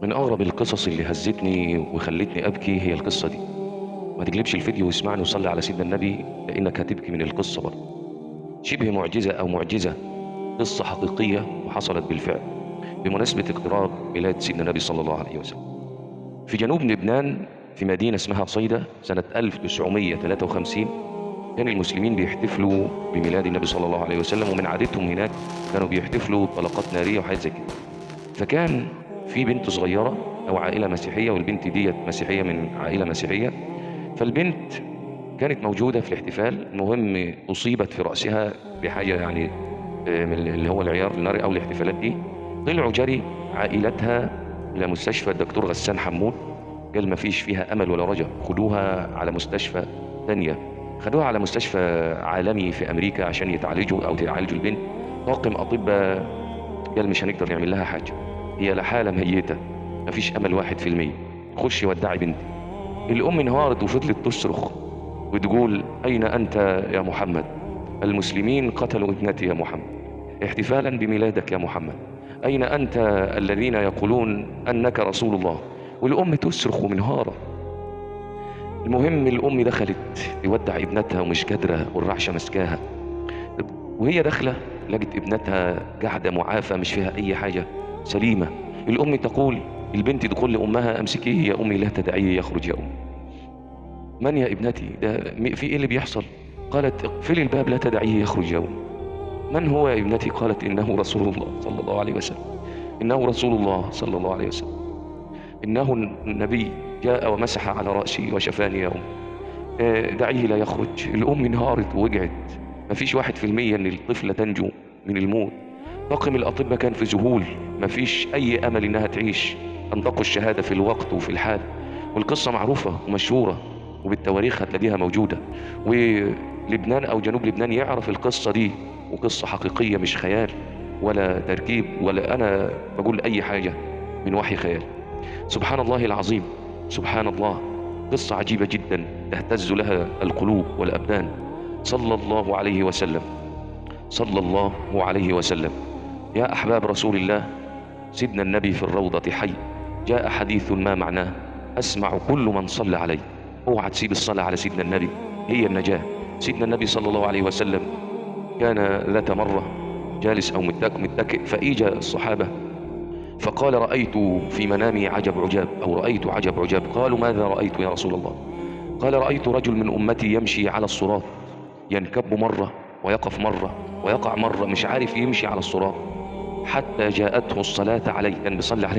من أغرب القصص اللي هزتني وخلتني أبكي هي القصة دي. ما تقلبش الفيديو واسمعني وصلي على سيدنا النبي لأنك هتبكي من القصة برضه. شبه معجزة أو معجزة، قصة حقيقية وحصلت بالفعل بمناسبة اقتراب ميلاد سيدنا النبي صلى الله عليه وسلم. في جنوب لبنان في مدينة اسمها صيدا سنة 1953 كان المسلمين بيحتفلوا بميلاد النبي صلى الله عليه وسلم، ومن عادتهم هناك كانوا بيحتفلوا بطلقات نارية وحاجات زي كده. فكان في بنت صغيرة أو عائلة مسيحية، والبنت ديت مسيحية من عائلة مسيحية. فالبنت كانت موجودة في الاحتفال. المهم أصيبت في رأسها بحاجة يعني من اللي هو العيار الناري أو الاحتفالات دي. طلعوا جري عائلتها إلى مستشفى الدكتور غسان حمود. قال ما فيش فيها أمل ولا رجا، خدوها على مستشفى تانية. خدوها على مستشفى عالمي في أمريكا عشان يتعالجوا أو تعالجوا البنت. طاقم أطباء قال مش هنقدر نعمل لها حاجة، هي لحالة ميتة، مفيش أمل 1%، خشي ودعي بنتي. الأم انهارت وفضلت تصرخ وتقول أين أنت يا محمد؟ المسلمين قتلوا ابنتي يا محمد احتفالا بميلادك يا محمد. أين أنت الذين يقولون أنك رسول الله؟ والأم تصرخ ومنهارة. المهم الأم دخلت تودع ابنتها ومش قادرة والرعشة مسكاها. وهي داخلة لقت ابنتها قاعدة معافى مش فيها أي حاجة، سليمة. الأم تقول البنت تقول لأمها أمسكيه يا أمي لا تدعيه يخرج يا أم. من يا ابنتي؟ ده في إيه اللي بيحصل؟ قالت اقفلي الباب لا تدعيه يخرج يا أم. من هو يا ابنتي؟ قالت إنه رسول الله صلى الله عليه وسلم، إنه رسول الله صلى الله عليه وسلم، إنه النبي جاء ومسح على رأسي وشفاني يا أم. دعيه لا يخرج. الأم انهارت ووجعت. مفيش 1% إن الطفلة تنجو من الموت. طاقم الأطباء كان في ذهول، مفيش أي أمل إنها تعيش. أنطقوا الشهادة في الوقت وفي الحال. والقصة معروفة ومشهورة وبالتواريخ هتلاقيها موجودة. ولبنان أو جنوب لبنان يعرف القصة دي، وقصة حقيقية مش خيال ولا تركيب ولا أنا بقول أي حاجة من وحي خيال. سبحان الله العظيم، سبحان الله. قصة عجيبة جدا تهتز لها القلوب والأبدان. صلى الله عليه وسلم، صلى الله عليه وسلم. يا أحباب رسول الله، سيدنا النبي في الروضة حي. جاء حديث ما معناه أسمع كل من صلى عليه. اوعى تسيب الصلاة على سيدنا النبي، هي النجاة. سيدنا النبي صلى الله عليه وسلم كان ذات مرة جالس أو متكئ، فإجا الصحابة فقال رأيت في منامي عجب عجاب أو رأيت عجب عجاب. قالوا ماذا رأيت يا رسول الله؟ قال رأيت رجل من أمتي يمشي على الصراط، ينكب مرة ويقف مرة ويقع مرة، مش عارف يمشي على الصراط حتى جاءته الصلاة عليه. كان بيصلي عليه